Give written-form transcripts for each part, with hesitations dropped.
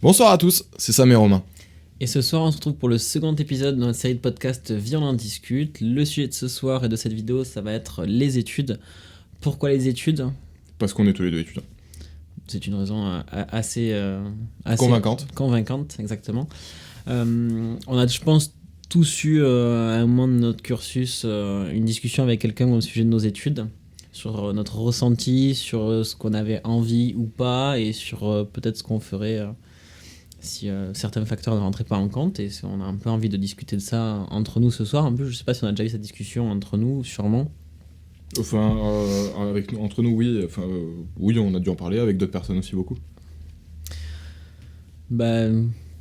Bonsoir à tous, c'est Sam et Romain. Et ce soir, on se retrouve pour le second épisode de notre série de podcasts Viens on en discute. Le sujet de ce soir et de cette vidéo, ça va être les études. Pourquoi les études ? Parce qu'on est tous les deux étudiants. C'est une raison assez Convaincante, exactement. On a, je pense, tous eu à un moment de notre cursus une discussion avec quelqu'un au sujet de nos études, sur notre ressenti, sur ce qu'on avait envie ou pas, et sur peut-être ce qu'on ferait si certains facteurs ne rentraient pas en compte. Et on a un peu envie de discuter de ça entre nous ce soir. En plus, je sais pas si on a déjà eu cette discussion entre nous, sûrement. Enfin, entre nous, oui. Enfin, oui, on a dû en parler avec d'autres personnes aussi beaucoup.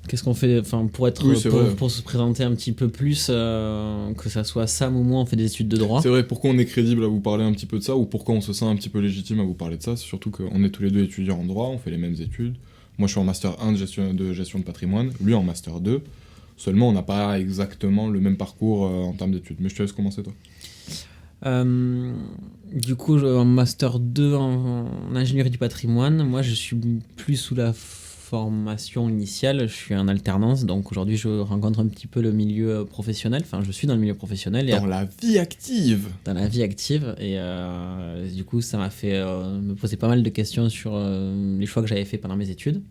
Qu'est-ce qu'on fait, enfin, pour se présenter un petit peu plus, que ça soit Sam ou moi, on fait des études de droit. C'est vrai, pourquoi on est crédible à vous parler un petit peu de ça, ou pourquoi on se sent un petit peu légitime à vous parler de ça, c'est surtout qu'on est tous les deux étudiants en droit, on fait les mêmes études. Moi, je suis en master 1 de gestion de patrimoine, lui en master 2. Seulement, on n'a pas exactement le même parcours en termes d'études. Mais je te laisse commencer, toi. Du coup, en master 2 en ingénierie du patrimoine, moi je suis plus sous la formation initiale, je suis en alternance, donc aujourd'hui je rencontre un petit peu le milieu professionnel, enfin je suis dans le milieu professionnel. Dans la vie active. Dans la vie active, et du coup ça m'a fait me poser pas mal de questions sur les choix que j'avais fait pendant mes études.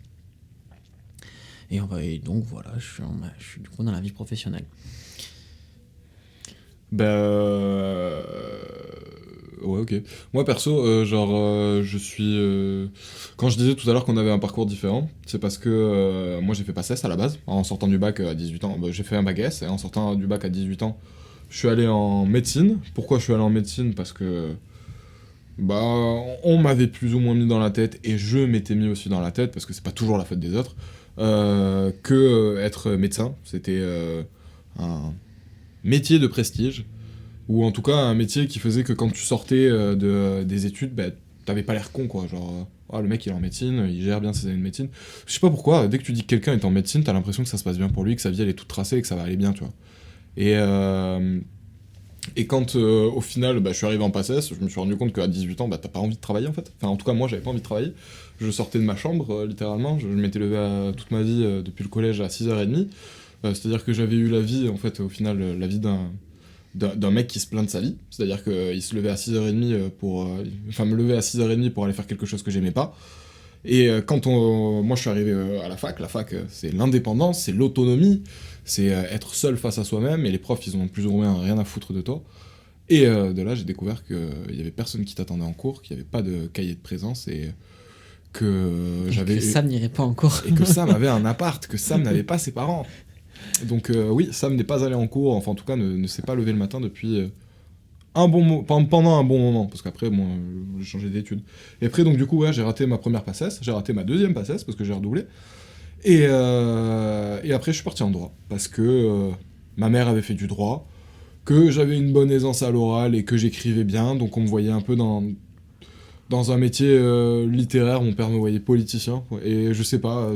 Et donc voilà, je suis du coup dans la vie professionnelle. Ouais, ok. Moi, perso, je suis... Quand je disais tout à l'heure qu'on avait un parcours différent, c'est parce que moi, j'ai fait PACES à la base, en sortant du bac à 18 ans. J'ai fait un bac S, et en sortant du bac à 18 ans, je suis allé en médecine. Pourquoi je suis allé en médecine ? Parce que... on m'avait plus ou moins mis dans la tête, et je m'étais mis aussi dans la tête, parce que c'est pas toujours la faute des autres, que être médecin, c'était un métier de prestige, ou en tout cas un métier qui faisait que quand tu sortais des études, t'avais pas l'air con, quoi. Genre, le mec il est en médecine, il gère bien ses années de médecine. Je sais pas pourquoi, dès que tu dis que quelqu'un est en médecine, t'as l'impression que ça se passe bien pour lui, que sa vie elle est toute tracée et que ça va aller bien, tu vois. Et quand au final je suis arrivé en PACES, je me suis rendu compte qu'à 18 ans, t'as pas envie de travailler en fait. Enfin, en tout cas, moi j'avais pas envie de travailler. Je sortais de ma chambre, littéralement. Je m'étais levé toute ma vie depuis le collège à 6h30. C'est-à-dire que j'avais eu la vie, en fait, au final, la vie d'un mec qui se plaint de sa vie. C'est-à-dire qu'il se levait à 6h30 me lever à 6h30 pour aller faire quelque chose que j'aimais pas. Et moi je suis arrivé à la fac, c'est l'indépendance, c'est l'autonomie, c'est être seul face à soi-même, et les profs ils ont plus ou moins rien à foutre de toi. Et de là j'ai découvert qu'il y avait personne qui t'attendait en cours, qu'il n'y avait pas de cahier de présence, et que Sam n'irait pas en cours. Et que Sam avait un appart, que Sam n'avait pas ses parents. Donc oui, Sam n'est pas allé en cours, enfin en tout cas ne s'est pas levé le matin depuis... pendant un bon moment, parce qu'après, j'ai changé d'études. Et après, donc du coup, j'ai raté ma première PACES, j'ai raté ma deuxième PACES, parce que j'ai redoublé. Et après, je suis parti en droit, parce que ma mère avait fait du droit, que j'avais une bonne aisance à l'oral, et que j'écrivais bien, donc on me voyait un peu dans un métier littéraire, mon père me voyait politicien, et je sais pas...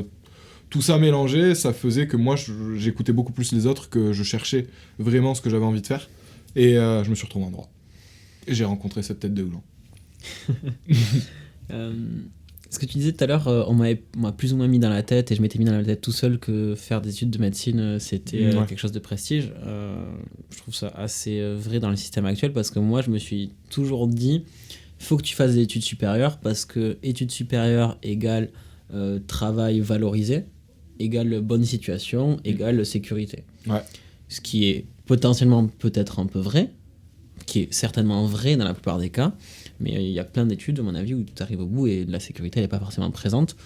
tout ça mélangé, ça faisait que moi, j'écoutais beaucoup plus les autres, que je cherchais vraiment ce que j'avais envie de faire. Et je me suis retrouvé en droit. Et j'ai rencontré cette tête de gland. Ce que tu disais tout à l'heure, on m'a plus ou moins mis dans la tête, et je m'étais mis dans la tête tout seul, que faire des études de médecine, c'était quelque chose de prestige. Je trouve ça assez vrai dans le système actuel, parce que moi, je me suis toujours dit, faut que tu fasses des études supérieures, parce que études supérieures égale travail valorisé, égale bonne situation, égale sécurité. Ouais. Ce qui est potentiellement peut-être un peu vrai, qui est certainement vrai dans la plupart des cas, mais il y a plein d'études, à mon avis, où tu arrives au bout et la sécurité n'est pas forcément présente.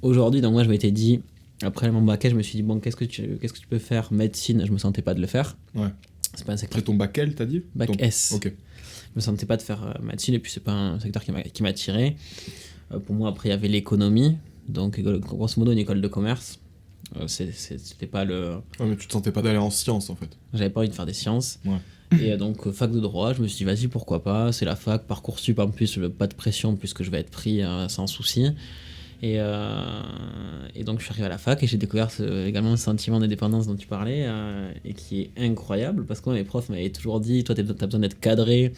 Aujourd'hui, donc moi je m'étais dit, après mon bac, je me suis dit, bon, qu'est-ce que tu peux faire ? Médecine, je me sentais pas de le faire. Ouais. C'est pas un secteur. Après ton bac L, t'as dit ? Bac S. Ok. Je me sentais pas de faire médecine, et puis c'est pas un secteur qui m'a attiré. Pour moi, après, il y avait l'économie, donc grosso modo une école de commerce. C'était pas le... Ouais, mais tu te sentais pas d'aller en sciences, en fait. J'avais pas envie de faire des sciences. Ouais. Et donc, fac de droit, je me suis dit, vas-y, pourquoi pas, c'est la fac, Parcoursup, en plus, pas de pression, puisque je vais être pris sans souci. Et donc, je suis arrivé à la fac, et j'ai découvert également le sentiment d'indépendance dont tu parlais, et qui est incroyable, parce que les profs m'avaient toujours dit, toi, t'as besoin d'être cadré,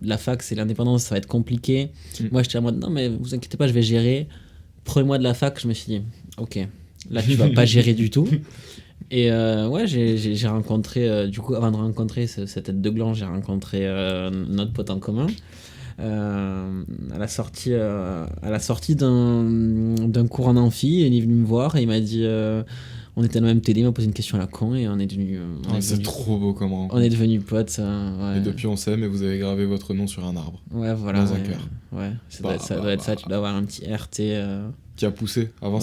la fac, c'est l'indépendance, ça va être compliqué. Moi, j'étais en mode, non, mais vous inquiétez pas, je vais gérer. Premier mois de la fac, je me suis dit, ok, Là, tu vas pas gérer du tout. Et ouais, j'ai rencontré, du coup, avant de rencontrer cette tête de gland, j'ai rencontré notre pote en commun. À la sortie d'un cours en amphi, il est venu me voir et il m'a dit on était dans le même TD, il m'a posé une question à la con et on est devenu c'est trop beau comme rencontre. on est devenus potes. Ouais. Et depuis on s'aime et vous avez gravé votre nom sur un arbre. Ouais, voilà. Dans un cœur. Ouais, ça doit être ça, tu dois avoir un petit RT. Qui a poussé. Avant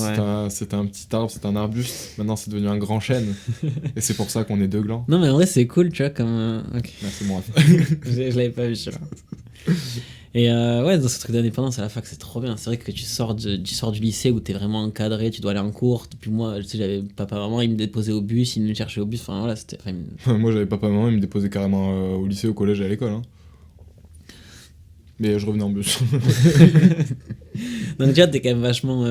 c'était un petit arbre, c'était un arbuste. Maintenant c'est devenu un grand chêne. Et c'est pour ça qu'on est deux glands. Non mais en vrai c'est cool, tu vois, comme... Okay. Merci mon ref. Je l'avais pas vu celui-là. Et ouais, dans ce truc d'indépendance à la fac, c'est trop bien. C'est vrai que tu sors du lycée où t'es vraiment encadré, tu dois aller en cours. Puis moi, tu sais, j'avais papa-maman, ils me déposaient au bus, ils me cherchaient au bus. Enfin voilà, c'était. Moi, j'avais papa-maman, ils me déposaient carrément au lycée, au collège et à l'école. Hein. Mais je revenais en bus. Donc, tu vois, t'es quand même vachement.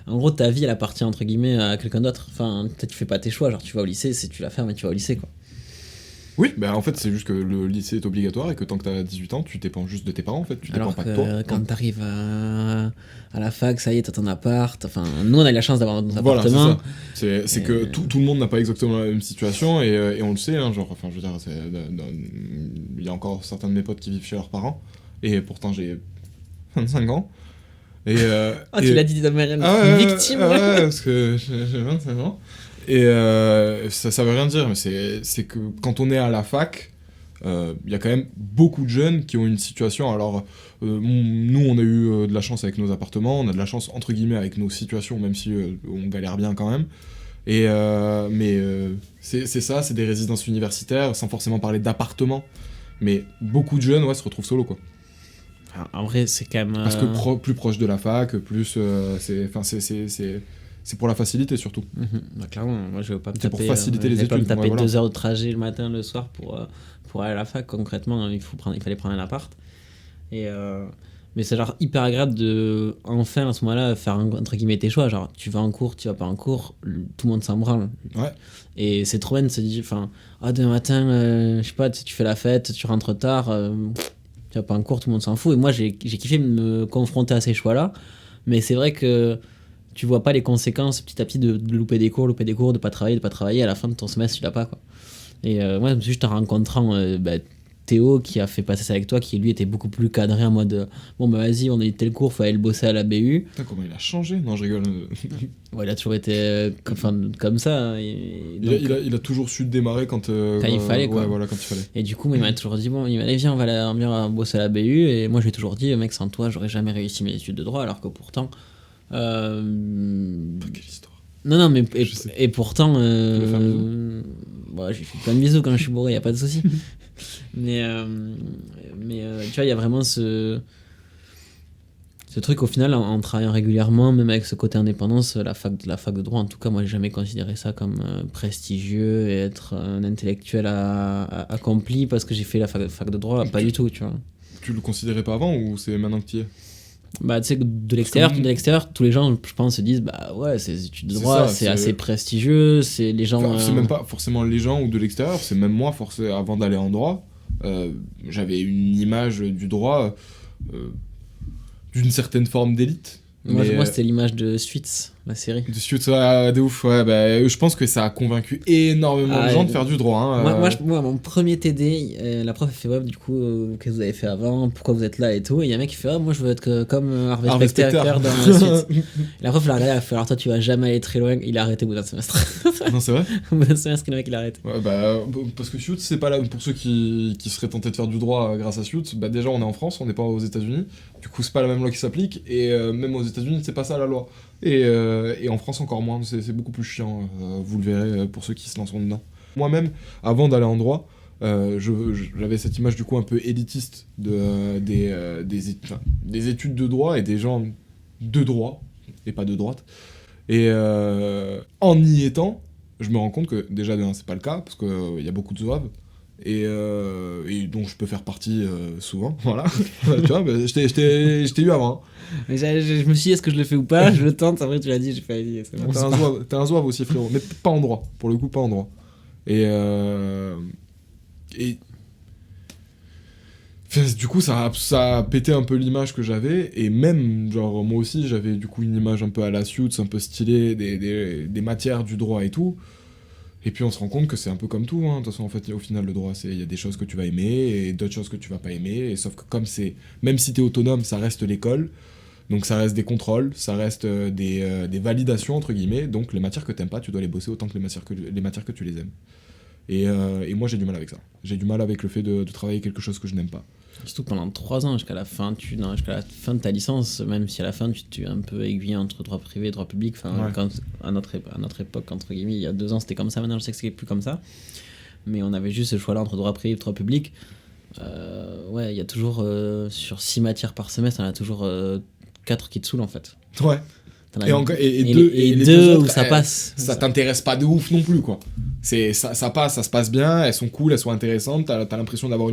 En gros, ta vie, elle appartient entre guillemets à quelqu'un d'autre. Enfin, peut-être tu fais pas tes choix. Genre, tu vas au lycée, c'est tu la fermes et tu vas au lycée, quoi. Oui, bah en fait, c'est juste que le lycée est obligatoire et que tant que t'as 18 ans, tu dépends juste de tes parents en fait. Tu dépends pas de toi. Alors que quand t'arrives à la fac, ça y est, t'as ton appart. Enfin, nous, on a eu la chance d'avoir notre appartement. Voilà, c'est ça. C'est que tout le monde n'a pas exactement la même situation et on le sait. Hein, genre, enfin, je veux dire, il y a encore certains de mes potes qui vivent chez leurs parents et pourtant j'ai 25 ans. Et, tu l'as dit de manière victime. Ouais, parce que j'ai 25 ans. Et ça veut rien dire, mais c'est que quand on est à la fac, il y a quand même beaucoup de jeunes qui ont une situation. Alors, nous, on a eu de la chance avec nos appartements, on a de la chance entre guillemets avec nos situations, même si on galère bien quand même. Et c'est ça, c'est des résidences universitaires, sans forcément parler d'appartements. Mais beaucoup de jeunes, se retrouvent solo, quoi. En vrai, c'est quand même. Parce que plus proche de la fac, plus c'est pour la facilité surtout. Bah, clairement, moi je vais pas me taper, pour faciliter les études. Pas me taper 2 heures de trajet le matin, le soir pour aller à la fac. Concrètement, il fallait prendre un appart. Mais c'est genre hyper agréable de enfin à ce moment-là faire entre guillemets tes choix. Genre tu vas en cours, tu vas pas en cours, tout le monde s'en branle. Ouais. Et c'est trop bien de se dire, demain matin, je sais pas, tu fais la fête, tu rentres tard, tu vas pas en cours, tout le monde s'en fout. Et moi j'ai kiffé me confronter à ces choix-là. Mais c'est vrai que tu vois pas les conséquences petit à petit de louper des cours, de pas travailler, à la fin de ton semestre tu l'as pas, quoi. Et moi je me suis juste en rencontrant Théo qui a fait passer ça avec toi, qui lui était beaucoup plus cadré en mode bon bah vas-y, on a eu tel cours, faut aller le bosser à la BU. Putain, comment il a changé? Non, je rigole. Ouais, il a toujours été comme ça. Il a toujours su démarrer quand il fallait, quoi. Ouais, voilà, quand il fallait. Et du coup, il m'a toujours dit bon, il m'a dit viens, on va bosser à la BU. Et moi, je lui ai toujours dit mec, sans toi, j'aurais jamais réussi mes études de droit, alors que pourtant. Quelle histoire. Non, mais et pourtant. J'ai fait plein de bisous quand je suis bourré, y a pas de souci. mais tu vois, il y a vraiment ce truc au final en travaillant régulièrement, même avec ce côté indépendance, la fac de droit, en tout cas, moi j'ai jamais considéré ça comme prestigieux et être un intellectuel accompli parce que j'ai fait la fac de droit, pas du tout, tu vois. Tu le considérais pas avant ou c'est maintenant que tu y es? Bah, tu sais, de l'extérieur, tous les gens, je pense, se disent bah ouais, ces études de droit, c'est assez prestigieux, c'est les gens. C'est même pas forcément les gens ou de l'extérieur, c'est même moi, avant d'aller en droit, j'avais une image du droit d'une certaine forme d'élite. Moi c'était l'image de Suits, la série. De Suits, de ouf, ouais. Bah, je pense que ça a convaincu énormément de gens de faire du droit. Hein, moi, mon premier TD, la prof elle fait ouais, du coup, qu'est-ce que vous avez fait avant, pourquoi vous êtes là et tout. Et il y a un mec qui fait moi je veux être comme Harvey Specter dans Suits. La prof l'a regardé, elle a fait alors toi tu vas jamais aller très loin. Il a arrêté au bout d'un semestre. Non, c'est vrai? Au bout d'un semestre, le mec il a arrêté. Ouais, bah, parce que Suits, c'est pas là. Pour ceux qui seraient tentés de faire du droit grâce à Suits, bah déjà on est en France, on n'est pas aux États-Unis. Du coup, c'est pas la même loi qui s'applique. Et même aux États-Unis, c'est pas ça la loi. Et en France encore moins, c'est beaucoup plus chiant, vous le verrez pour ceux qui se lanceront dedans. Moi-même, avant d'aller en droit, j'avais cette image du coup un peu élitiste des études de droit et des gens de droit, et pas de droite. Et en y étant, je me rends compte que déjà de un, c'est pas le cas, parce qu'il y a beaucoup de zouaves. Et dont je peux faire partie souvent, voilà. Tu vois, bah, je t'ai eu avant. Hein. Mais je me suis dit, est-ce que je le fais ou pas? Je le tente, après tu l'as dit, j'ai fait. T'es un zouave aussi, frérot, mais pas en droit, pour le coup, pas en droit. Et Enfin, du coup, ça a pété un peu l'image que j'avais, et même, genre, moi aussi, j'avais du coup une image un peu à la Suits, un peu stylée, des matières du droit et tout. Et puis on se rend compte que c'est un peu comme tout, hein. De toute façon, en fait, au final, le droit, il y a des choses que tu vas aimer, et d'autres choses que tu vas pas aimer, et sauf que comme c'est, même si t'es autonome, ça reste l'école, donc ça reste des contrôles, ça reste des validations, entre guillemets, donc les matières que t'aimes pas, tu dois les bosser autant que les matières que tu les aimes. Et moi, j'ai du mal avec ça. J'ai du mal avec le fait de travailler quelque chose que je n'aime pas. Surtout pendant 3 ans, jusqu'à la fin de ta licence, même si à la fin tu es un peu aiguillé entre droit privé et droit public, Ouais. à notre époque, entre guillemets, il y a 2 ans c'était comme ça, maintenant je sais que c'est plus comme ça, mais on avait juste ce choix-là entre droit privé et droit public. Ouais, il y a toujours, sur 6 matières par semestre, il y en a toujours 4 qui te saoulent en fait. Ouais. T'en as Et les deux deux où autres, ça passe. ça t'intéresse pas de ouf non plus, quoi. Ça passe, ça se passe bien, elles sont cool, elles sont intéressantes, t'as l'impression d'avoir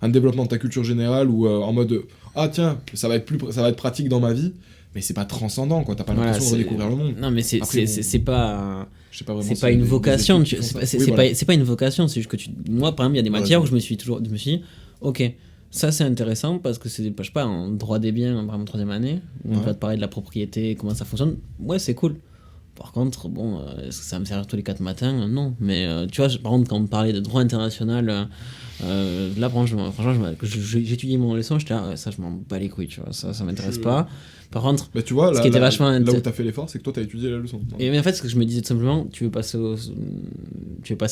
un développement de ta culture générale ou en mode ah tiens, ça va être pratique dans ma vie, mais c'est pas transcendant, quoi. T'as pas Voilà, l'impression de redécouvrir le monde. Non, mais Après, c'est pas. Je sais pas vraiment C'est si pas une des vocation. études qui font ça. C'est Oui, voilà. pas une vocation. C'est juste que moi, par exemple, il y a des Ouais, matières où je je me suis dit, ok, ça c'est intéressant parce que c'est, je sais pas, en droit des biens, par exemple, 3e année, où on Ouais. va te parler de la propriété, comment ça fonctionne. Ouais, c'est cool. Par contre, bon, est-ce que ça va me servir tous les 4 matins? Non. Mais tu vois, par contre, quand on me parlait de droit international, là, franchement, j'étudiais mon leçon, j'étais là, ouais, ça, je m'en bats les couilles, tu vois, ça m'intéresse pas. Par contre, Bah, tu vois, ce qui était vachement là où t'as fait l'effort, c'est que toi, t'as étudié la leçon. et mais en fait, ce que je me disais tout simplement, tu veux passer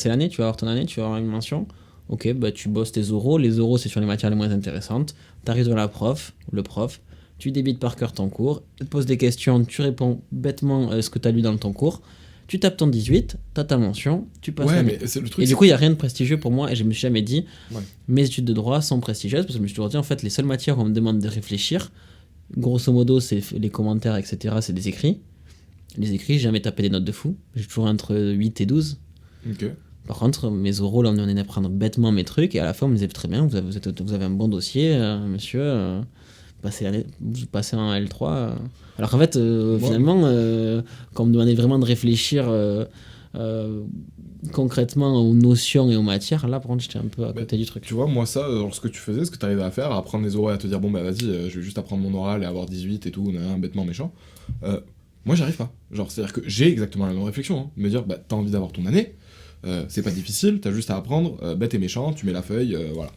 l'année, tu vas avoir ton année, tu vas avoir une mention. Ok, bah tu bosses tes oraux. Les oraux, c'est sur les matières les moins intéressantes. T'arrives devant le prof, tu débites par cœur ton cours, il te pose des questions, tu réponds bêtement ce que t'as lu dans ton cours. Tu tapes ton 18, t'as ta mention, tu passes Ouais, l'année. mais c'est le truc. Et du coup, il n'y a rien de prestigieux pour moi, et je me suis jamais dit, Ouais. mes études de droit sont prestigieuses, parce que je me suis toujours dit, en fait, les seules matières où on me demande de réfléchir, grosso modo, c'est les commentaires, etc., c'est des écrits. Les écrits, j'ai jamais tapé des notes de fou. J'ai toujours entre 8 et 12. Ok. Par contre, mes oraux, là, on est à prendre bêtement mes trucs, et à la fin, on me disait très bien, vous avez un bon dossier, monsieur, vous passez en L3. Alors qu'en fait, finalement, quand on me demandait vraiment de réfléchir concrètement aux notions et aux matières, là, par contre, j'étais un peu à côté du truc. Tu vois, moi, ça, ce que tu faisais, ce que t'arrivais à faire, à apprendre les oraux et à te dire, bon, bah vas-y, je vais juste apprendre mon oral et avoir 18 et tout, bêtement méchant. Moi, j'arrive pas. Genre, c'est-à-dire que j'ai exactement la même réflexion. Hein. Me dire, bah, t'as envie d'avoir ton année, c'est pas difficile, t'as juste à apprendre, bête et méchant, tu mets la feuille, voilà.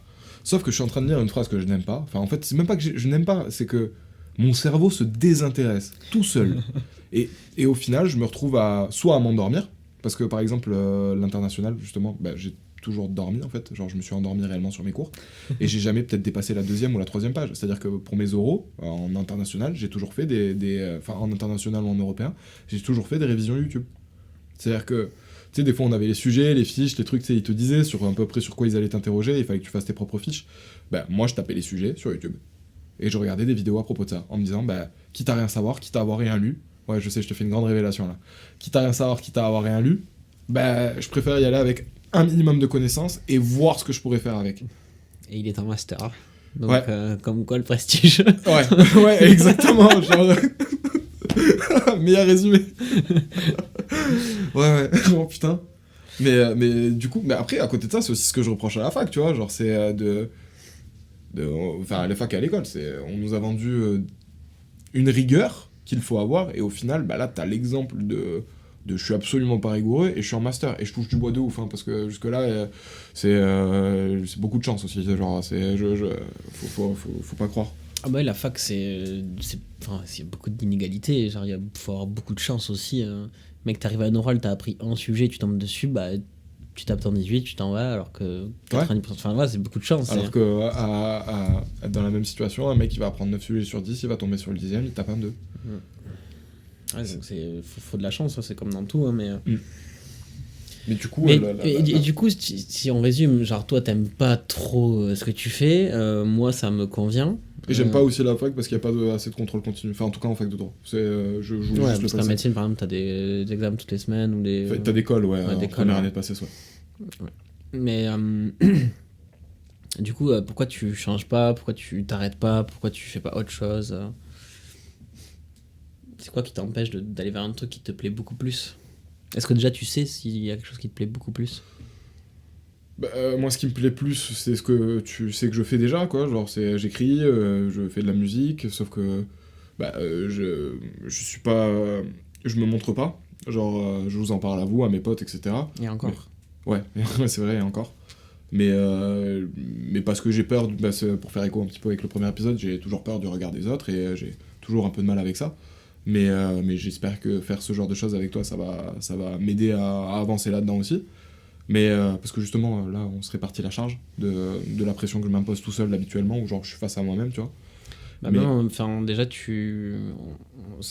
Sauf que je suis en train de lire une phrase que je n'aime pas. Enfin, en fait, c'est même pas que je n'aime pas, c'est que mon cerveau se désintéresse tout seul. Et au final, je me retrouve soit à m'endormir, parce que par exemple, l'international, justement, bah, j'ai toujours dormi en fait, genre je me suis endormi réellement sur mes cours, et j'ai jamais peut-être dépassé la 2e ou la 3e page. C'est-à-dire que pour mes oraux, en international, j'ai toujours fait enfin en international ou en européen, j'ai toujours fait des révisions YouTube. C'est-à-dire que, tu sais, des fois on avait les sujets, les fiches, les trucs, tu sais, ils te disaient sur à peu près sur quoi ils allaient t'interroger, il fallait que tu fasses tes propres fiches. Ben moi je tapais les sujets sur YouTube. Et je regardais des vidéos à propos de ça, en me disant, bah, quitte à rien savoir, quitte à avoir rien lu, ouais, je sais, je te fais une grande révélation là, quitte à rien savoir, quitte à avoir rien lu, bah, je préfère y aller avec un minimum de connaissances et voir ce que je pourrais faire avec. Et il est en master. Donc, Ouais. Comme quoi le prestige. Ouais, ouais, exactement, genre... meilleur résumé. Ouais, oh putain. Mais du coup, mais après, à côté de ça, c'est aussi ce que je reproche à la fac, tu vois, genre, c'est enfin, à la fac et à l'école, on nous a vendu une rigueur qu'il faut avoir, et au final, bah là, t'as l'exemple de je suis absolument pas rigoureux, et je suis en master, et je touche du bois de ouf, hein, parce que jusque-là, c'est beaucoup de chance aussi, genre, faut pas croire. Ah bah la fac, enfin, il y a beaucoup d'inégalités, genre faut avoir beaucoup de chance aussi. Mec, t'arrives à un oral, t'as appris un sujet, tu tombes dessus, bah tu tapes ton 18, tu t'en vas, alors que 90%, enfin ouais, c'est beaucoup de chance. Alors que dans la même situation, un mec qui va apprendre 9 sujets sur 10, il va tomber sur le 10e, il tape un 2. Ouais, donc faut de la chance, ça, c'est comme dans tout, hein, mais... Mais du coup... et du coup, si on résume, genre toi t'aimes pas trop ce que tu fais, moi ça me convient. Et j'aime pas aussi la fac parce qu'il n'y a pas assez de contrôle continu. Enfin, en tout cas en fac de droit. Je joue juste le parce qu'en médecine, par exemple, t'as des examens toutes les semaines ou des... Enfin, t'as des cols, ouais, en première année de passé, ouais. Ouais. Mais du coup, pourquoi tu changes pas? Pourquoi tu t'arrêtes pas? Pourquoi tu fais pas autre chose? C'est quoi qui t'empêche d'aller vers un truc qui te plaît beaucoup plus? Est-ce que déjà tu sais s'il y a quelque chose qui te plaît beaucoup plus? Moi, ce qui me plaît plus, c'est ce que tu sais que je fais déjà, quoi. Genre, j'écris, je fais de la musique, sauf que je suis pas. Je me montre pas. Genre, je vous en parle à vous, à mes potes, etc. Et encore. Ouais, c'est vrai, et encore. Mais parce que j'ai peur, pour faire écho un petit peu avec le premier épisode, j'ai toujours peur du regard des autres et j'ai toujours un peu de mal avec ça. Mais j'espère que faire ce genre de choses avec toi, ça va m'aider à avancer là-dedans aussi. Parce que justement, là, on se répartit la charge de la pression que je m'impose tout seul habituellement, où genre je suis face à moi-même, tu vois. Non, enfin, déjà,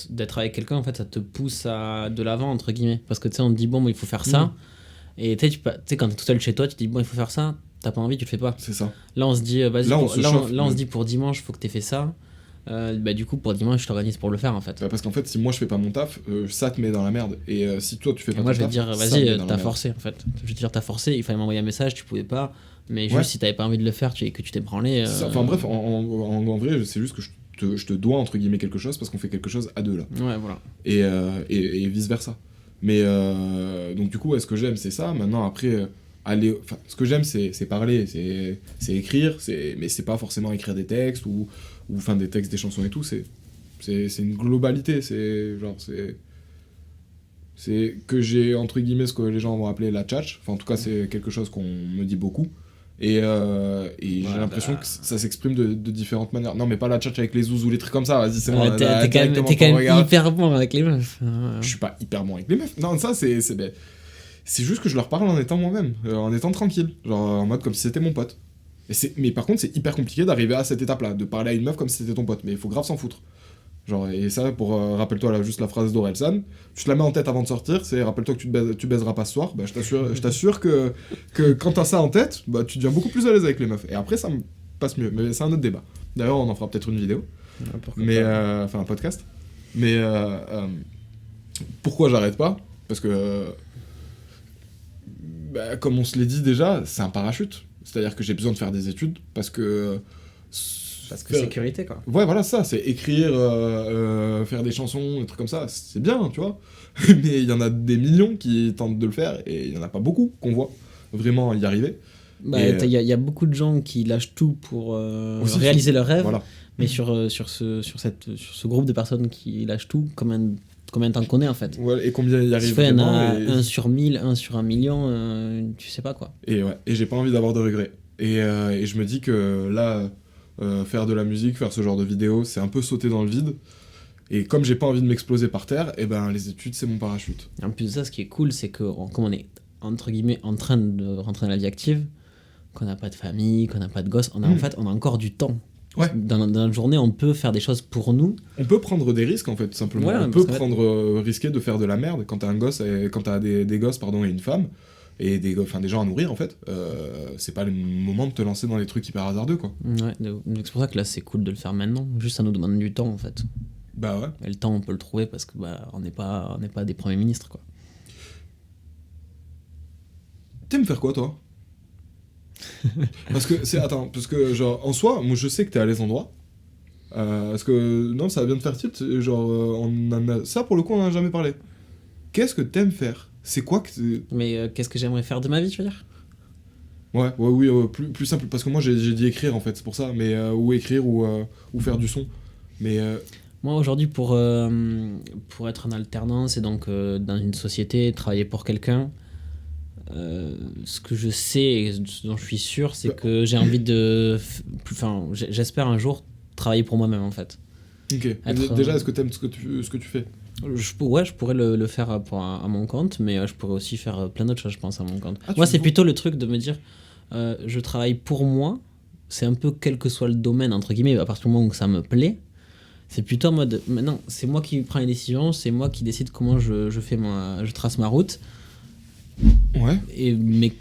d'être avec quelqu'un, en fait, ça te pousse à de l'avant, entre guillemets. Parce que tu sais, on te dit, bon, il faut faire ça. Et tu sais, quand t'es tout seul chez toi, tu te dis, bon, il faut faire ça. T'as pas envie, tu le fais pas. C'est ça. Là, on se dit, vas-y, là, on se dit, pour dimanche, faut que t'aies fait ça. Du coup, pour dimanche, je t'organise pour le faire, en fait. Parce qu'en fait, si moi je fais pas mon taf, ça te met dans la merde. Et si toi tu fais pas ton taf, moi, je vais te dire, vas-y, t'as forcé, en fait. Je vais te dire, t'as forcé, il fallait m'envoyer un message, tu pouvais pas. Mais juste si t'avais pas envie de le faire et que tu t'es branlé. Enfin bref, en vrai, c'est juste que je te dois entre guillemets quelque chose parce qu'on fait quelque chose à deux là. Ouais, voilà. Et vice versa. Mais donc du coup, ce que j'aime, c'est ça. Maintenant, après, ce que j'aime, c'est parler, c'est écrire, mais c'est pas forcément écrire des textes ou des textes, des chansons et tout. C'est une globalité. C'est que j'ai entre guillemets ce que les gens vont appeler la tchatch. Enfin, en tout cas, c'est quelque chose qu'on me dit beaucoup. Et j'ai l'impression que ça s'exprime de différentes manières. Non, mais pas la tchatch avec les zouzous, les trucs comme ça, vas-y, c'est bon. T'es quand même hyper bon avec les meufs. Je suis pas hyper bon avec les meufs. Non, ça, c'est juste que je leur parle en étant moi-même, en étant tranquille. Genre, en mode comme si c'était mon pote. Mais par contre, c'est hyper compliqué d'arriver à cette étape-là, de parler à une meuf comme si c'était ton pote. Mais il faut grave s'en foutre. Genre, et ça, rappelle-toi là, juste la phrase d'Orelsan, tu te la mets en tête avant de sortir, c'est rappelle-toi que tu baiseras pas ce soir, bah, je t'assure que quand t'as ça en tête, bah, tu deviens beaucoup plus à l'aise avec les meufs. Et après, ça me passe mieux, mais c'est un autre débat. D'ailleurs, on en fera peut-être une vidéo, enfin un podcast. Mais pourquoi j'arrête pas ? Parce que, comme on se l'est dit déjà, c'est un parachute. C'est-à-dire que j'ai besoin de faire des études parce que sécurité, quoi. Ouais, voilà, ça, c'est écrire, faire des chansons, des trucs comme ça, c'est bien, tu vois. Mais il y en a des millions qui tentent de le faire, et il y en a pas beaucoup qu'on voit vraiment y arriver. Il y a beaucoup de gens qui lâchent tout pour réaliser leurs rêves, voilà. Mais sur ce groupe de personnes qui lâchent tout, combien t'en connais, en fait. Ouais, et combien y arrivent vraiment. Il y en a 1 sur 1000, 1 sur 1 million, tu sais pas, quoi. Et j'ai pas envie d'avoir de regrets. Et je me dis que là... faire de la musique, faire ce genre de vidéos, c'est un peu sauter dans le vide. Et comme j'ai pas envie de m'exploser par terre, et ben les études, c'est mon parachute. En plus de ça, ce qui est cool, c'est que comme on est, entre guillemets, en train de rentrer dans la vie active, qu'on n'a pas de famille, qu'on n'a pas de gosses, en fait, on a encore du temps. Ouais. Dans la journée, on peut faire des choses pour nous. On peut prendre des risques, en fait, tout simplement. On peut risquer de faire de la merde quand t'as un gosse, quand t'as des gosses, et une femme. Et des gens à nourrir, en fait, c'est pas le moment de te lancer dans des trucs hyper hasardeux, quoi. Ouais, c'est pour ça que là, c'est cool de le faire maintenant. Juste, ça nous demande du temps, en fait. Bah ouais. Et le temps, on peut le trouver parce que on n'est pas des premiers ministres, quoi. T'aimes faire quoi, toi ? parce que, genre, en soi, moi, je sais que t'es à l'aise en droit. Parce que, non, ça va bien te faire tilt. Genre, ça, pour le coup, on en a jamais parlé. Qu'est-ce que t'aimes faire ? C'est quoi que... Mais qu'est-ce que j'aimerais faire de ma vie, tu veux dire ? Oui, plus simple, parce que moi j'ai dit écrire en fait, c'est pour ça, mais ou écrire ou faire du son. Mais moi aujourd'hui pour être en alternance et donc dans une société, travailler pour quelqu'un, ce que je sais et ce dont je suis sûr, c'est que j'ai envie de... Enfin, j'espère un jour travailler pour moi-même en fait. Ok, déjà est-ce que t'aimes ce que tu fais ? Je pourrais le faire à mon compte, mais je pourrais aussi faire plein d'autres choses, je pense, à mon compte. Moi, c'est plutôt le truc de me dire, je travaille pour moi, c'est un peu quel que soit le domaine, entre guillemets, à partir du moment où ça me c'est plutôt en mode, maintenant, c'est moi qui prends les décisions, c'est moi qui décide comment je trace ma route. Ouais. Mais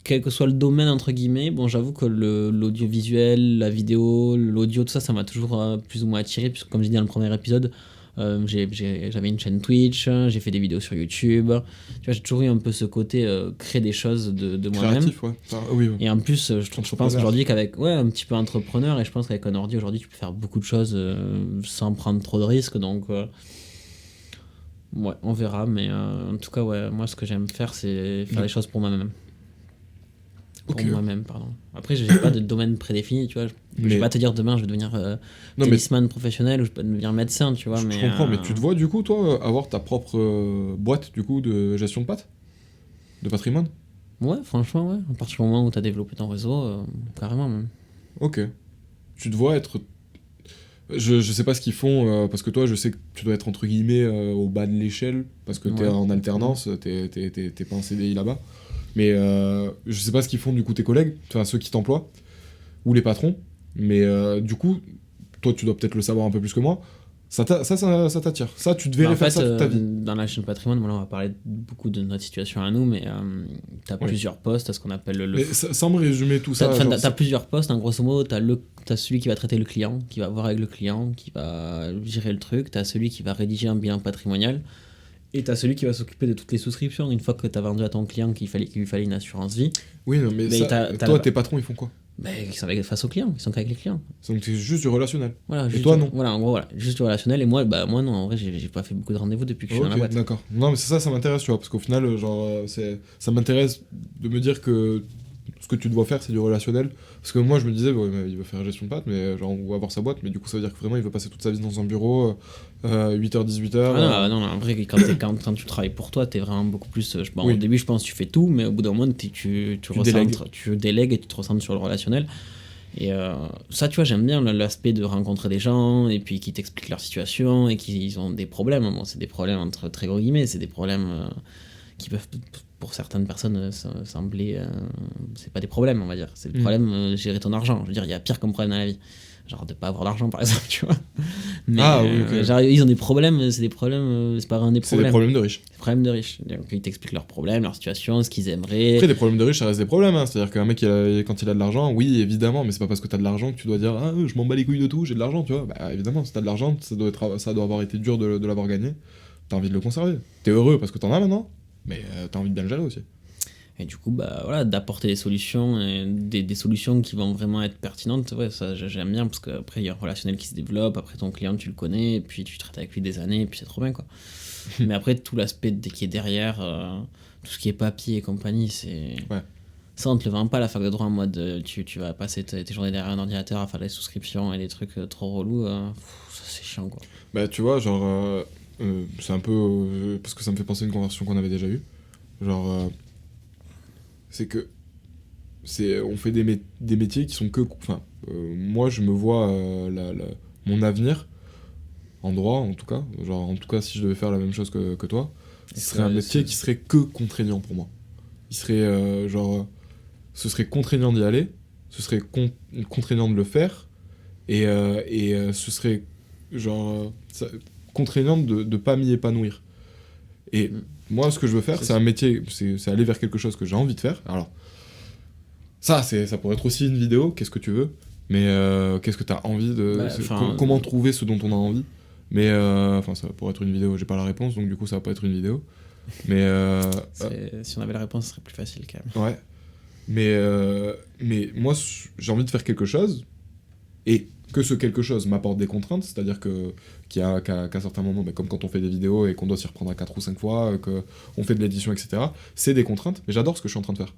quel que soit le domaine, entre guillemets, bon, j'avoue que l'audiovisuel, la vidéo, l'audio, tout ça, ça m'a toujours plus ou moins attiré, puisque comme j'ai dit dans le premier épisode, j'avais une chaîne Twitch, j'ai fait des vidéos sur YouTube. Tu vois, j'ai toujours eu un peu ce côté créer des choses de moi-même. Créatif, ouais. Oui. Et en plus, je pense aujourd'hui qu'avec un petit peu entrepreneur, et je pense qu'avec un ordi aujourd'hui, tu peux faire beaucoup de choses sans prendre trop de risques. Donc, ouais, on verra. Mais en tout cas, ouais, moi, ce que j'aime faire, c'est faire les choses pour moi-même. Pour Ok. moi-même, pardon. Après, j'ai pas de domaine prédéfini, tu vois. Je Mais- vais pas te dire demain, je vais devenir Non, mais tennisman professionnel ou je vais devenir médecin, tu vois. je Mais, comprends, mais tu te vois, du coup, toi, avoir ta propre boîte, du coup, de gestion de pattes, de patrimoine? Ouais, franchement, ouais. À partir du moment où t'as développé ton réseau, carrément, même. Ok. Tu te vois être. Je sais pas ce qu'ils font, parce que toi, je sais que tu dois être entre guillemets au bas de l'échelle, parce que t'es Ouais. en alternance, t'es pas en CDI là-bas. Mais je sais pas ce qu'ils font du coup tes collègues, enfin ceux qui t'emploient, ou les patrons. Mais du coup, toi, tu dois peut-être le savoir un peu plus que moi. Ça t'attire. Ça, tu te Bah, verrais en faire fait, ça toute ta vie. dans la chaîne patrimoine, voilà, on va parler beaucoup de notre situation à nous, mais t'as Ouais. plusieurs postes, t'as ce qu'on appelle Mais sans me résumer tout ça, genre, t'as plusieurs postes, en grosso modo, t'as celui qui va traiter le client, qui va voir avec le client, qui va gérer le truc, t'as celui qui va rédiger un bilan patrimonial, et t'as celui qui va s'occuper de toutes les souscriptions. Une fois que t'as vendu à ton client qu'il lui fallait une assurance vie, oui, non, mais mais ça, t'as toi, la- tes patrons, ils font quoi? ben, ils sont face aux clients, ils sont qu'avec les clients. Donc c'est juste du relationnel. Voilà, Et juste, toi, non. voilà, en gros, voilà, juste du relationnel, et moi, bah, moi non, en vrai, j'ai pas fait beaucoup de rendez-vous depuis que je suis dans la Ok, boîte. d'accord. Non, mais c'est ça, ça m'intéresse, tu vois, parce qu'au final, genre, ça m'intéresse de me dire que ce que tu dois faire, c'est du relationnel. Parce que moi, je me disais, ouais, mais il veut faire gestion de patte, mais genre, on va avoir sa boîte, mais du coup, ça veut dire que vraiment, il veut passer toute sa vie dans un bureau, 8h, 18h. Ah non, en vrai, quand tu travailles pour toi, t'es vraiment beaucoup plus. Bon, Oui. Au début, je pense que tu fais tout, mais au bout d'un moment, délègues. tu délègues et tu te recentres sur le relationnel. Et ça, tu vois, j'aime bien l'aspect de rencontrer des gens et puis qui t'expliquent leur situation et qu'ils ont des problèmes. Bon, c'est des problèmes entre très gros guillemets, c'est des problèmes qui peuvent, pour certaines personnes, sembler. C'est pas des problèmes, on va dire. C'est le problème gérer ton argent. Je veux dire, il y a pire comme problème dans la vie. Genre de pas avoir d'argent, par exemple, tu vois. Mais Oui, ok. genre, ils ont des problèmes, c'est des problèmes, c'est pas vraiment des C'est des problèmes. problèmes de riches. Des problèmes de riches. Donc, ils t'expliquent leurs problèmes, leur situation, ce qu'ils aimeraient. Après, des problèmes de riches, ça reste des problèmes, hein. C'est-à-dire qu'un mec, quand il a de l'argent, oui, évidemment, mais c'est pas parce que t'as de l'argent que tu dois dire, ah, je m'en bats les couilles de tout, j'ai de l'argent, tu vois. Bah, évidemment, si t'as de l'argent, ça doit avoir été dur de l'avoir gagné. T'as envie de le conserver. T'es heureux parce que t'en as maintenant, mais t'as envie de bien le gérer aussi. Et du coup, bah, voilà, d'apporter des solutions, et des solutions qui vont vraiment être pertinentes, ouais, ça j'aime bien, parce qu'après, il y a un relationnel qui se développe, après ton client, tu le connais, et puis tu traites avec lui des années, et puis c'est trop bien, quoi. Mais après, tout l'aspect qui est derrière, tout ce qui est papier et compagnie, c'est... Ouais. Ça, on te le vend pas à la fac de droit en mode tu vas passer tes journées derrière un ordinateur à faire des souscriptions et des trucs trop relous, ça c'est chiant, quoi. Bah, tu vois, genre, c'est un peu. Parce que ça me fait penser à une conversation qu'on avait déjà eue. Genre, c'est que. On fait des métiers qui sont que. Enfin, moi, je me vois mon avenir, en droit en tout cas. Genre, en tout cas, si je devais faire la même chose que toi, ce serait un métier qui serait que contraignant pour moi. Il serait, ce serait contraignant d'y aller, ce serait contraignant de le faire, et ce serait, genre, contraignant de pas m'y épanouir. Et moi, ce que je veux faire, c'est un métier, c'est aller vers quelque chose que j'ai envie de faire. Alors, ça pourrait être aussi une vidéo, qu'est-ce que tu veux, mais qu'est-ce que tu as envie de. Comment trouver ce dont on a envie. Mais, enfin, ça pourrait être une vidéo, j'ai pas la réponse, donc du coup, ça va pas être une vidéo. Mais. Si on avait la réponse, ce serait plus facile quand même. Ouais. Mais moi, j'ai envie de faire quelque chose, et que ce quelque chose m'apporte des contraintes, c'est-à-dire qu'à certains moments, bah, comme quand on fait des vidéos et qu'on doit s'y reprendre à 4 ou 5 fois, qu'on fait de l'édition, etc., c'est des contraintes, mais j'adore ce que je suis en train de faire.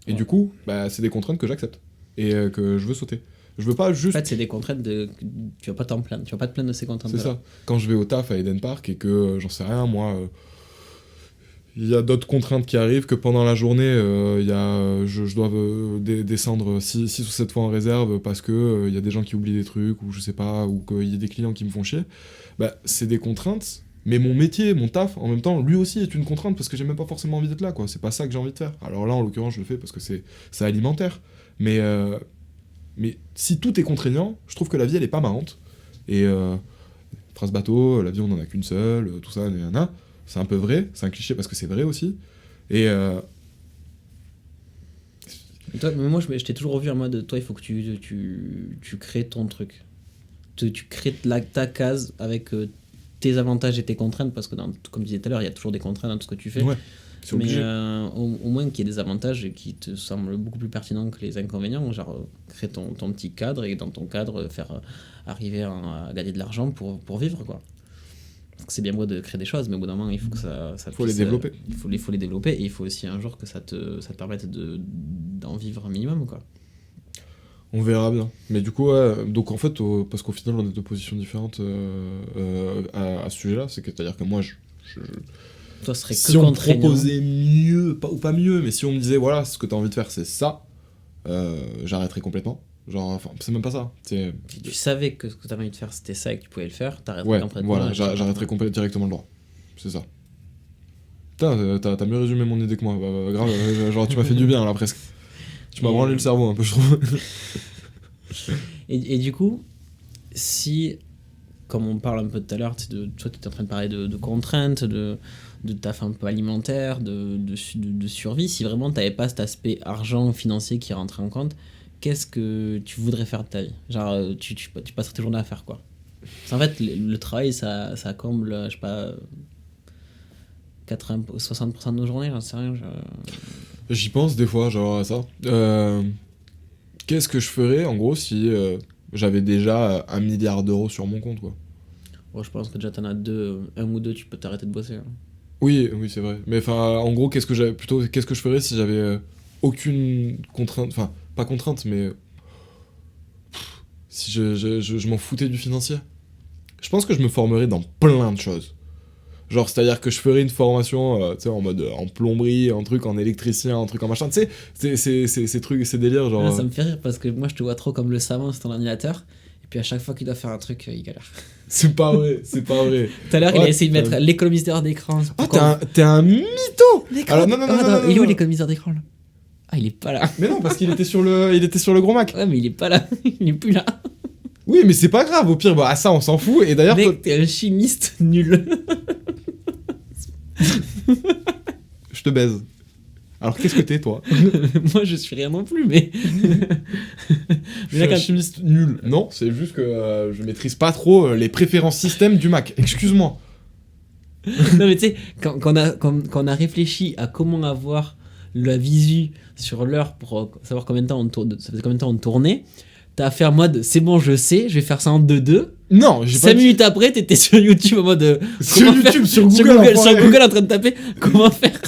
Et du coup, bah, c'est des contraintes que j'accepte, et que je veux sauter. Je veux pas juste... En fait, c'est des contraintes tu vas pas t'en plaindre, tu vas pas te plaindre de ces contraintes. C'est ça. Quand je vais au taf à Eden Park et que, j'en sais rien, moi... il y a d'autres contraintes qui arrivent, que pendant la journée, je dois descendre 6 ou 7 fois en réserve parce que il y a des gens qui oublient des trucs, ou je sais pas, ou qu'il y a des clients qui me font chier. Bah, c'est des contraintes, mais mon métier, mon taf, en même temps, lui aussi est une contrainte parce que j'ai même pas forcément envie d'être là, quoi. C'est pas ça que j'ai envie de faire. Alors là, en l'occurrence, je le fais parce que c'est alimentaire. Mais si tout est contraignant, je trouve que la vie, elle est pas marrante. Et phrase bateau, la vie, on en a qu'une seule, tout ça, nanana. C'est un peu vrai, c'est un cliché parce que c'est vrai aussi. Et toi, mais moi, je t'ai toujours revu en mode, toi, il faut que tu crées ton truc. Tu crées ta case avec tes avantages et tes contraintes, parce que, comme je disais tout à l'heure, il y a toujours des contraintes dans tout ce que tu fais. Ouais, c'est obligé. Mais au moins qu'il y ait des avantages et qui te semblent beaucoup plus pertinents que les inconvénients. Genre, créer ton petit cadre et dans ton cadre, faire arriver à gagner de l'argent pour vivre, quoi. c'est bien beau de créer des choses, mais au bout d'un moment, il faut que ça faut les développer. Il faut les développer et il faut aussi un jour que ça te permette d'en vivre un minimum, quoi. On verra bien. Mais du coup, ouais, donc en fait, parce qu'au final, on a deux positions différentes à ce sujet-là, c'est-à-dire que moi, Toi, ce serait que si on me contraignant. proposait mieux, ou pas mieux, mais si on me disait, voilà, ce que t'as envie de faire, c'est ça, j'arrêterais complètement. Genre, enfin, c'est même pas ça. Si tu savais que ce que t'avais envie de faire, c'était ça et que tu pouvais le faire, t'arrêterais complètement. Voilà, j'arrêterais directement le droit. C'est ça. Putain, t'as mieux résumé mon idée que moi. Bah, grave, genre, tu m'as fait du bien, là, presque. Tu m'as branlé le cerveau, un peu, je trouve. Et du coup, si, comme on parle un peu tout à l'heure, toi, tu étais en train de parler de contraintes, de taf un peu alimentaire, de survie, si vraiment t'avais pas cet aspect argent financier qui rentrait en compte, qu'est-ce que tu voudrais faire de ta vie? Genre, tu passerais tes journées à faire quoi? Parce qu'en fait, le travail, ça comble, je sais pas, 60% de nos journées, j'en sais rien. J'y pense des fois, genre à ça. Qu'est-ce que je ferais, en gros, si j'avais déjà 1 milliard d'euros sur mon compte, quoi? Bon, je pense que déjà t'en as un ou deux, tu peux t'arrêter de bosser. Hein. Oui, c'est vrai. Mais enfin, en gros, qu'est-ce que je ferais si j'avais aucune contrainte, enfin, pas contrainte, mais si je m'en foutais du financier? Je pense que je me formerais dans plein de choses. Genre, c'est-à-dire que je ferais une formation, tu sais, en mode en plomberie, un truc en électricien, un truc en machin, tu sais, ces trucs, ces délires, genre... Ça me fait rire parce que moi, je te vois trop comme le savant sur ton ordinateur, et puis à chaque fois qu'il doit faire un truc, il galère. C'est pas vrai. Tout à l'heure, il a essayé de mettre l'économiseur d'écran. Ah, t'es un mytho! Alors, non. Il est où l'économiseur d'écran, là? Ah, il est pas là. Mais non, parce qu'il était sur le gros Mac. Ouais, mais il est pas là. Il est plus là. Oui, mais c'est pas grave, au pire, bah, ça, on s'en fout, et d'ailleurs... Mec, t'es un chimiste nul. Je te baise. Alors, qu'est-ce que t'es, toi? Moi, je suis rien non plus, mais... Je suis un chimiste nul. Non, c'est juste que je maîtrise pas trop les préférences système du Mac. Excuse-moi. Non, mais tu sais, quand on a réfléchi à comment avoir la visu sur l'heure pour savoir combien de temps ça faisait combien de temps on tournait, t'as fait en mode, c'est bon, je sais, je vais faire ça en 2-2. Non, j'ai pas 5 minutes après, t'étais sur YouTube en mode... sur Google, en train de taper comment faire.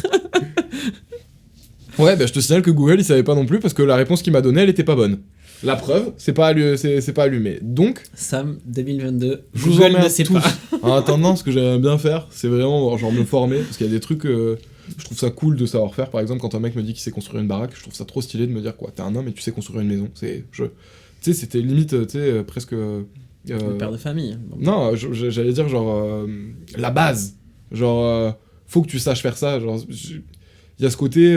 Ouais, bah je te signale que Google, il savait pas non plus parce que la réponse qu'il m'a donnée, elle était pas bonne. La preuve, c'est pas allumé. Donc... Sam, 2022, je vous Google ne sait tous. pas. En attendant, ce que j'aimerais bien faire, c'est vraiment genre me former, parce qu'il y a des trucs... je trouve ça cool de savoir faire. Par exemple, quand un mec me dit qu'il sait construire une baraque, je trouve ça trop stylé de me dire, quoi, t'es un homme et tu sais construire une maison. Tu sais, c'était limite, tu sais, presque... Le père de famille. Bon. Non, j'allais dire genre la base. Genre faut que tu saches faire ça. Genre il y a ce côté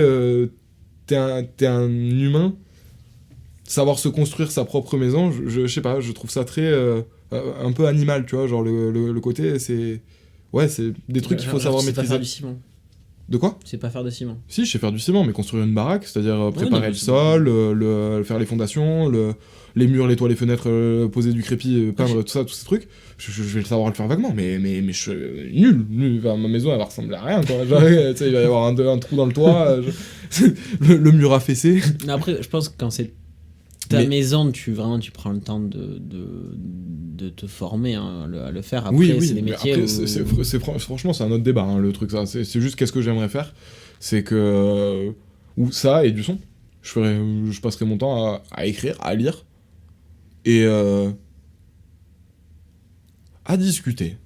t'es un humain, savoir se construire sa propre maison. Je sais pas, je trouve ça très un peu animal, tu vois. Genre le côté c'est des trucs qu'il faut savoir maîtriser. C'est pas faire du ciment. De quoi? C'est pas faire de ciment. Si, je sais faire du ciment, mais construire une baraque, c'est-à-dire préparer le sol, faire les fondations, les murs, les toits, les fenêtres, poser du crépi, peindre, tout ça, tous ces trucs, je vais le savoir le faire vaguement, mais je suis nul. Enfin, ma maison, elle va ressembler à rien, quoi. Genre, tu sais, il va y avoir un trou dans le toit, le mur affaissé. Mais après, je pense que quand c'est ta maison, tu prends le temps de te former à le faire. Après, oui, c'est des métiers après, franchement, c'est un autre débat, hein, le truc, ça. C'est juste qu'est-ce que j'aimerais faire, c'est que... ou ça, et du son. Je passerai mon temps à écrire, à lire, et à discuter.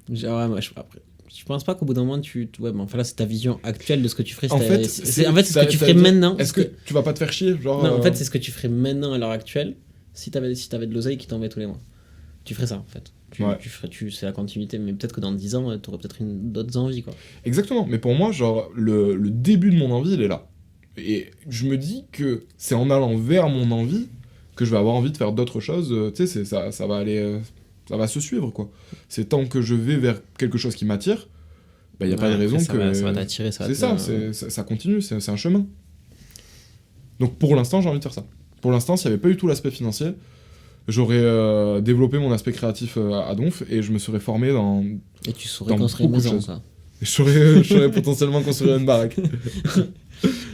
Ouais, moi, je pense pas qu'au bout d'un moment, ouais, mais enfin là, c'est ta vision actuelle de ce que tu ferais. En fait, c'est ce que tu ferais maintenant. Est-ce que tu vas pas te faire chier, genre... Non, en fait, c'est ce que tu ferais maintenant à l'heure actuelle, si t'avais de l'oseille qui tombait tous les mois. Tu ferais ça, en fait. C'est la continuité, mais peut-être que dans 10 ans, t'aurais peut-être d'autres envies, quoi. Exactement, mais pour moi, genre, le début de mon envie, il est là. Et je me dis que c'est en allant vers mon envie que je vais avoir envie de faire d'autres choses, tu sais, ça va aller... ça va se suivre, quoi. C'est tant que je vais vers quelque chose qui m'attire, bah, y a pas de raison que... Ça va t'attirer, ça continue, c'est un chemin. Donc pour l'instant, j'ai envie de faire ça. Pour l'instant, s'il n'y avait pas eu tout l'aspect financier, j'aurais développé mon aspect créatif à donf et je me serais formé dans... Et tu saurais construire une maison, ça. Je saurais potentiellement construire une baraque.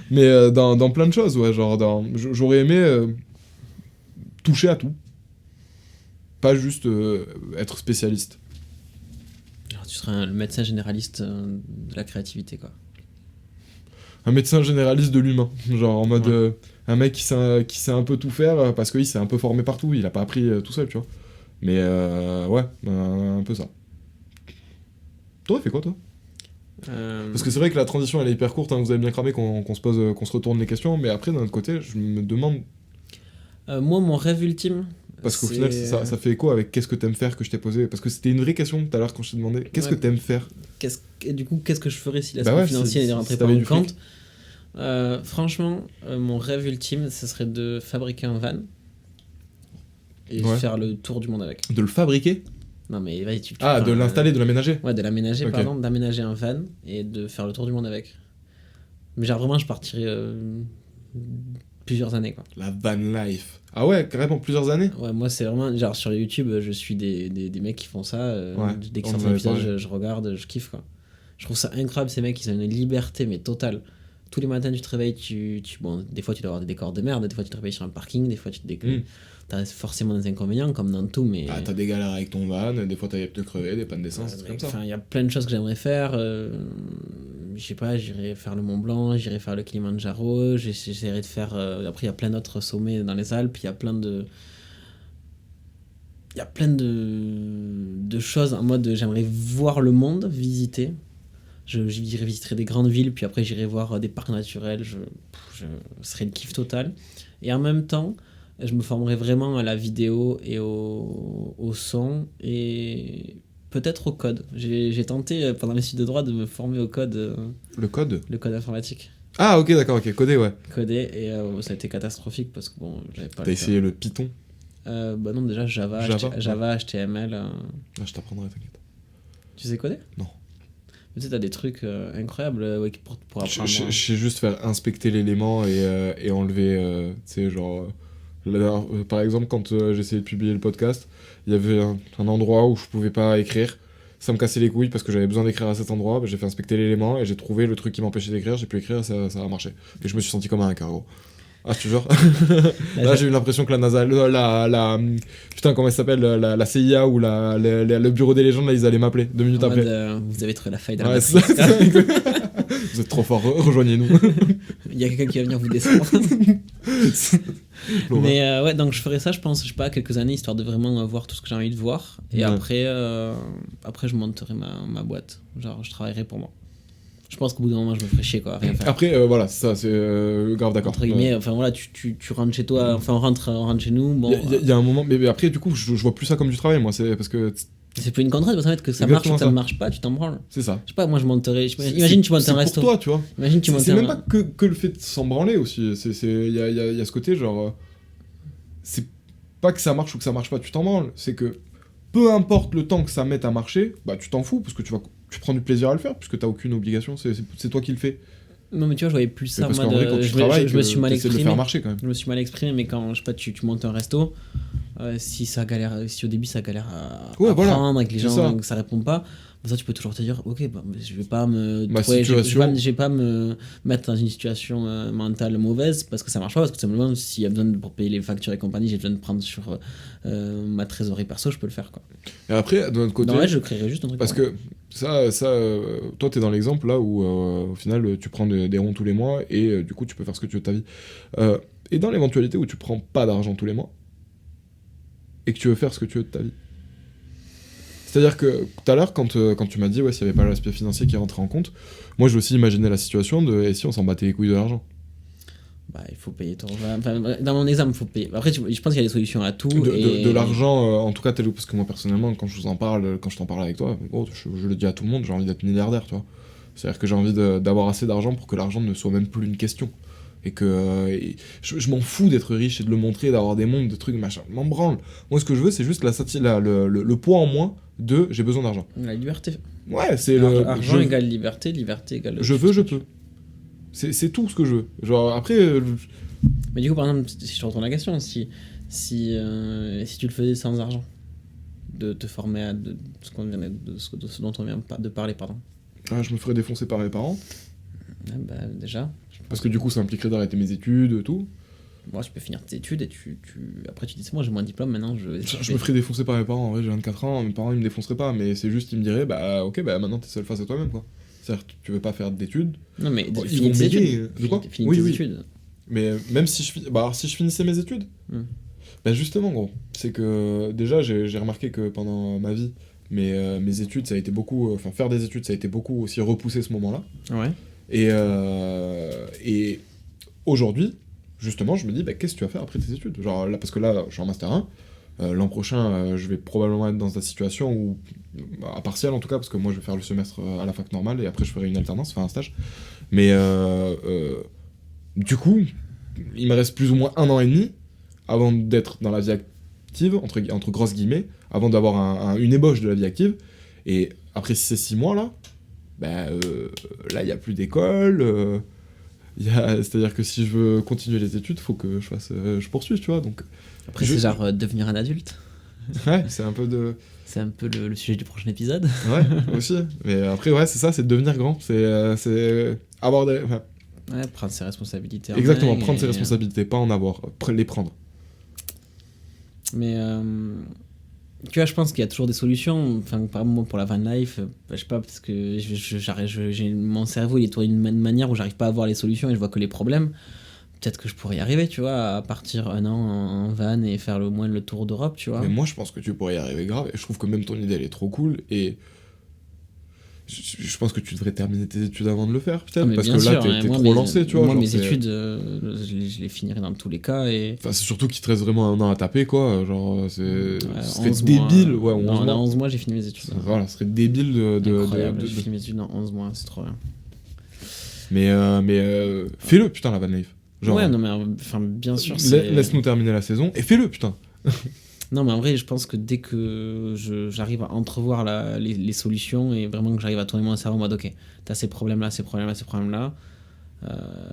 Mais dans plein de choses, ouais, genre j'aurais aimé toucher à tout. pas juste être spécialiste. Alors, tu serais le médecin généraliste de la créativité, quoi. Un médecin généraliste de l'humain, genre en mode un mec qui sait un peu tout faire parce qu'il s'est un peu formé partout, il a pas appris tout seul, tu vois. Mais ouais, un peu ça. T'aurais fait quoi, toi? Parce que c'est vrai que la transition elle est hyper courte, hein, vous avez bien cramé qu'on se retourne les questions, mais après d'un autre côté, je me demande. Moi, mon rêve ultime. Parce qu'au final, ça fait écho avec qu'est-ce que t'aimes faire que je t'ai posé. Parce que c'était une vraie question tout à l'heure quand je t'ai demandé qu'est-ce que t'aimes faire. Et du coup, qu'est-ce que je ferais si l'aspect financier ne rentrait pas en compte? Franchement, mon rêve ultime, ce serait de fabriquer un van et faire le tour du monde avec. De le fabriquer? Non, mais vas-y, de l'installer, de l'aménager? Ouais, de l'aménager, pardon, d'aménager un van et de faire le tour du monde avec. Mais genre, vraiment, je partirais plusieurs années, quoi. La van life. Ah ouais, carrément plusieurs années? Ouais, moi, c'est vraiment. Genre, sur YouTube, je suis des mecs qui font ça. Dès qu'ils sortent un épisode, je regarde, je kiffe, quoi. Je trouve ça incroyable, ces mecs, ils ont une liberté, mais totale. Tous les matins, tu te réveilles, bon, des fois, tu dois avoir des décors de merde, des fois, tu te réveilles sur un parking, des fois, t'as forcément des inconvénients, comme dans tout, mais... Ah, t'as des galères avec ton van, des fois, t'as de crever, des pannes d'essence, c'est comme ça. Enfin, il y a plein de choses que j'aimerais faire. Je sais pas, j'irai faire le Mont Blanc, j'irai faire le Kilimandjaro, j'essaierai de faire... après, il y a plein d'autres sommets dans les Alpes, il y a plein de... Il y a plein de choses en mode j'aimerais voir le monde, visiter. J'irai visiter des grandes villes, puis après j'irai voir des parcs naturels, ce serait le kiff total. Et en même temps, je me formerai vraiment à la vidéo et au son, et peut-être au code. J'ai tenté pendant mes études de droit de me former au code. Le code? Le code informatique. Ah ok, d'accord, ok, coder, ouais. Coder, et ça a été catastrophique parce que bon, j'avais pas... T'as essayé le Python? Bah non, déjà Java, HTML... Ah, je t'apprendrai, t'inquiète. Tu sais coder? Non. Tu sais, t'as des trucs incroyables pour apprendre. Je sais juste faire inspecter l'élément et enlever, tu sais, genre... par exemple, quand j'essayais de publier le podcast, il y avait un endroit où je pouvais pas écrire. Ça me cassait les couilles parce que j'avais besoin d'écrire à cet endroit. Bah, j'ai fait inspecter l'élément et j'ai trouvé le truc qui m'empêchait d'écrire. J'ai pu écrire et ça a marché. Et je me suis senti comme un carreau. Ah, je te jure. Là, j'ai eu l'impression que la NASA, putain, comment elle s'appelle, la CIA ou le bureau des légendes, là, ils allaient m'appeler 2 minutes après. Vous avez trouvé la faille dans la matrice. Vous êtes trop fort, rejoignez-nous. Il y a quelqu'un qui va venir vous descendre. Mais ouais, donc je ferais ça, je pense, je sais pas, quelques années, histoire de vraiment voir tout ce que j'ai envie de voir. Et après, je monterai ma boîte. Genre, je travaillerai pour moi. Je pense qu'au bout d'un moment, je me ferais chier, quoi, rien faire. Après, voilà, ça, c'est grave d'accord. Entre guillemets, enfin voilà, tu rentres chez toi, enfin on rentre chez nous, bon... Il y a un moment, mais après, du coup, je vois plus ça comme du travail, moi, c'est parce que... C'est plus une contrainte, parce qu'en fait, que ça marche ou que ça ne marche pas, tu t'en branles. C'est ça. Je sais pas, moi je monterais... Imagine, tu montes un resto. C'est pour toi, tu vois. Imagine, tu montes c'est même pas que le fait de s'en branler aussi, il y a ce côté, genre... c'est pas que ça marche ou que ça marche pas, tu t'en branles, c'est que peu importe le temps que ça mette à marcher, bah tu t'en fous, parce que tu prends du plaisir à le faire, puisque t'as aucune obligation, c'est toi qui le fais. Non mais tu vois, je voyais plus ça, parce moi, qu'en vrai, quand tu travailles, je me suis mal exprimé. De le faire marcher, quand même. Je me suis mal exprimé, mais quand, je sais pas, tu montes un resto, si au début ça galère à prendre avec les gens, que ça répond pas, ça tu peux toujours te dire, ok, bah, je vais pas je vais pas me mettre dans une situation mentale mauvaise parce que ça marche pas, parce que simplement s'il y a besoin pour payer les factures et compagnie, j'ai besoin de prendre sur ma trésorerie perso, je peux le faire, quoi. Et après, de notre côté, je créerais juste un truc, parce que toi t'es dans l'exemple là où au final tu prends des ronds tous les mois et du coup tu peux faire ce que tu veux de ta vie, et dans l'éventualité où tu prends pas d'argent tous les mois et que tu veux faire ce que tu veux de ta vie. C'est-à-dire que tout à l'heure, quand tu m'as dit s'il n'y avait pas l'aspect financier qui rentrait en compte, moi j'ai aussi imaginé la situation de et si on s'en battait les couilles de l'argent. Bah, il faut payer ton... Enfin, dans mon exemple, il faut payer. Après, je pense qu'il y a des solutions à tout. De l'argent, en tout cas, parce que moi personnellement, quand je t'en parle avec toi, je le dis à tout le monde, j'ai envie d'être milliardaire, tu vois. C'est-à-dire que j'ai envie d'avoir assez d'argent pour que l'argent ne soit même plus une question. Et que je m'en fous d'être riche et de le montrer, d'avoir des mondes, de trucs, machin, je m'en branle. Moi, ce que je veux, c'est juste le poids en moins de j'ai besoin d'argent. La liberté. Ouais, c'est argent égale liberté, liberté égale... Je peux. C'est tout ce que je veux. Genre, après... Mais du coup, par exemple, si je retourne la question, si tu le faisais sans argent, de te former à ce dont on vient de parler, pardon. Ah, je me ferais défoncer par mes parents. Bah, déjà... Parce que du coup, ça impliquerait d'arrêter mes études, tout. Moi, tu peux finir tes études et après tu dis c'est moi, j'ai mon diplôme maintenant. Je me ferais défoncer par mes parents, en vrai, j'ai 24 ans, mes parents ils me défonceraient pas, mais c'est juste qu'ils me diraient, bah ok, bah maintenant t'es seul face à toi-même, quoi. C'est-à-dire que tu veux pas faire d'études. Non, mais Bon, ils finis vont tes m'aider. études. De quoi Finis tes études. Mais même si si je finissais mes études, bah justement, gros, c'est que déjà j'ai remarqué que pendant ma vie, mes études, ça a été beaucoup. Enfin, faire des études, ça a été beaucoup aussi repoussé ce moment-là. Ouais. Et aujourd'hui, justement, je me dis, bah, qu'est-ce que tu vas faire après tes études? Genre là, parce que là, je suis en Master 1. L'an prochain, je vais probablement être dans ta situation où, à partiel en tout cas, parce que moi je vais faire le semestre à la fac normale et après je ferai une alternance, faire un stage. Mais du coup, il me reste plus ou moins 1 an et demi avant d'être dans la vie active, entre grosses guillemets, avant d'avoir une ébauche de la vie active. Et après ces 6 mois là, là il n'y a plus d'école. C'est-à-dire que si je veux continuer les études, faut que je poursuive, tu vois. Donc, après, c'est genre devenir un adulte. Ouais, c'est un peu de. C'est un peu le sujet du prochain épisode. Ouais, aussi. Mais après, ouais, c'est ça, c'est de devenir grand. C'est avoir des. Enfin, ouais, prendre ses responsabilités. Exactement, prendre ses responsabilités, pas en avoir, les prendre. Mais tu vois, je pense qu'il y a toujours des solutions. Enfin, par exemple, pour la van life, je sais pas, parce que mon cerveau il est tourné d'une manière où j'arrive pas à voir les solutions et je vois que les problèmes. Peut-être que je pourrais y arriver, tu vois, à partir 1 an en van et faire au moins le tour d'Europe, tu vois. Mais moi, je pense que tu pourrais y arriver grave. Et je trouve que même ton idée, elle est trop cool. Et je pense que tu devrais terminer tes études avant de le faire, peut-être. Parce que là, t'es trop lancé, tu vois. Moi, mes études, je les finirai dans tous les cas. Et... Enfin, c'est surtout qu'il te reste vraiment 1 an à taper, quoi. Genre, ce serait débile. Ouais, 11 mois. Dans 11 mois, j'ai fini mes études. Voilà, ce serait débile Incroyable, j'ai fini mes études dans 11 mois, c'est trop bien. Mais fais-le, putain, la van life. Genre, ouais, non, mais enfin, bien sûr. Laisse-nous terminer la saison et fais-le, putain. Non, mais en vrai, je pense que dès que j'arrive à entrevoir les solutions et vraiment que j'arrive à tourner mon cerveau en mode ok, t'as ces problèmes-là, ces problèmes-là, ces problèmes-là,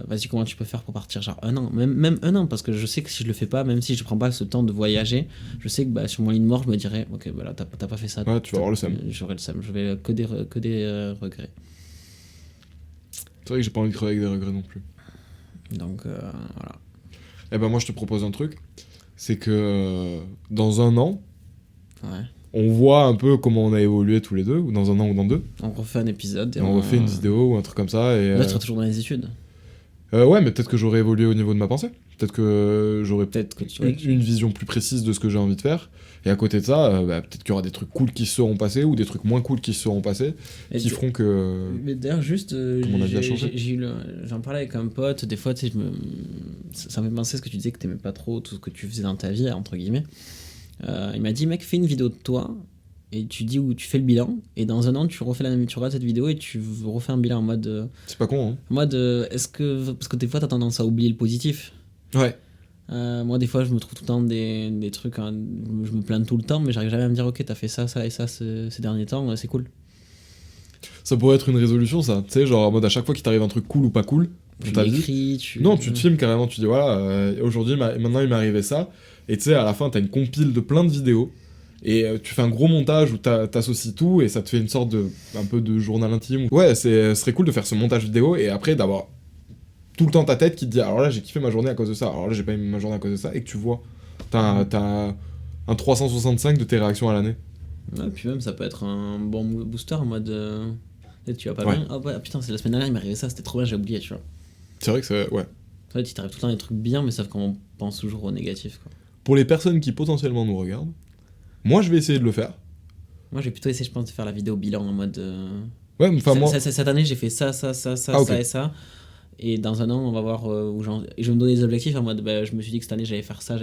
vas-y, comment tu peux faire pour partir genre 1 an, même 1 an, parce que je sais que si je le fais pas, même si je prends pas ce temps de voyager, je sais que sur mon lit de mort, je me dirais ok, bah là, t'as pas fait ça. Ouais, tu vas avoir le seum. J'aurai le seum, je vais que des regrets. C'est vrai que j'ai pas envie de crever avec des regrets non plus. Donc voilà. Eh ben moi je te propose un truc, c'est que dans 1 an, ouais. On voit un peu comment on a évolué tous les deux, ou dans 1 an ou dans 2. On refait un épisode. Et on refait une vidéo ou un truc comme ça. Et là tu seras toujours dans les études. Ouais, mais peut-être que j'aurais évolué au niveau de ma pensée. Peut-être que j'aurais une vision plus précise de ce que j'ai envie de faire. Et à côté de ça, peut-être qu'il y aura des trucs cool qui se seront passés ou des trucs moins cool qui se seront passés qui feront que. Mais d'ailleurs, juste. mon avis a changé. J'en parlais avec un pote, des fois, tu sais, ça me fait penser à ce que tu disais que t'aimais pas trop tout ce que tu faisais dans ta vie, entre guillemets. Il m'a dit, mec, fais une vidéo de toi et tu dis où tu fais le bilan et dans 1 an tu regardes cette vidéo et tu refais un bilan en mode c'est pas con, hein. En mode est-ce que parce que des fois t'as tendance à oublier le positif. Ouais. Moi des fois je me trouve tout le temps des trucs hein, je me plains tout le temps mais j'arrive jamais à me dire ok t'as fait ça et ça ces derniers temps, c'est cool. Ça pourrait être une résolution, ça, tu sais, genre en mode à chaque fois qu'il t'arrive un truc cool ou pas cool tu l'écris, non, tu te filmes carrément, tu dis voilà, aujourd'hui maintenant il m'est arrivé ça, et tu sais à la fin t'as une compile de plein de vidéos. Et tu fais un gros montage où t'associes tout et ça te fait une sorte un peu de journal intime. Ouais, ce serait cool de faire ce montage vidéo et après d'avoir tout le temps ta tête qui te dit alors là j'ai kiffé ma journée à cause de ça, alors là j'ai pas aimé ma journée à cause de ça, et que tu vois, t'as un 365 de tes réactions à l'année. Ouais, puis même ça peut être un bon booster en mode tu vas pas bien, ah ouais, putain c'est la semaine dernière il m'est arrivé ça, c'était trop bien, j'ai oublié, tu vois. C'est vrai que c'est... ouais. En fait, il t'arrive tout le temps des trucs bien mais sauf qu'on pense toujours au négatif, quoi. Pour les personnes qui potentiellement nous regardent, moi je vais essayer de le faire. Moi j'ai plutôt essayé je pense de faire la vidéo bilan en mode ouais, enfin moi cette année j'ai fait ça et ça et dans 1 an on va voir où et je vais me donner des objectifs en mode je me suis dit que cette année j'allais faire ça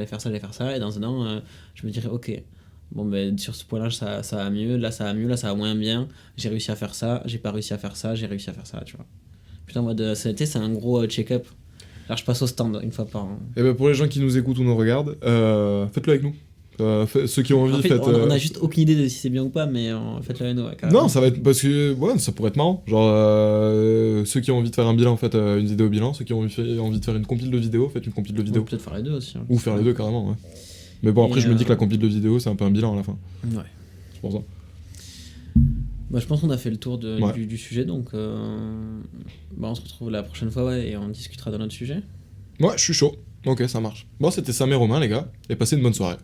et dans 1 an je me dirais ok bon sur ce point là ça va mieux, là ça va moins bien, j'ai réussi à faire ça, j'ai pas réussi à faire ça, j'ai réussi à faire ça, tu vois. Putain, en mode cet été c'est un gros check-up. Alors je passe au stand 1 fois par an. Et pour les gens qui nous écoutent ou nous regardent, faites-le avec nous. Ceux qui ont envie, en fait, on a juste aucune idée de si c'est bien ou pas, mais faites-le avec nous. Ouais, non, ça va être parce que ça pourrait être marrant. Genre ceux qui ont envie de faire un bilan, faites une vidéo bilan. Ceux qui ont envie de faire une compile de vidéos, faites une compile de vidéos. Peut-être faire les deux aussi. Hein. Ou faire les deux carrément, ouais. Mais bon, après je me dis que la compile de vidéos c'est un peu un bilan à la fin. Ouais. C'est pour ça. Je pense qu'on a fait le tour du sujet, donc on se retrouve la prochaine fois et on discutera d'un autre sujet. Ouais, je suis chaud. Ok, ça marche. Bon, c'était Sam et Romain, les gars, et passez une bonne soirée.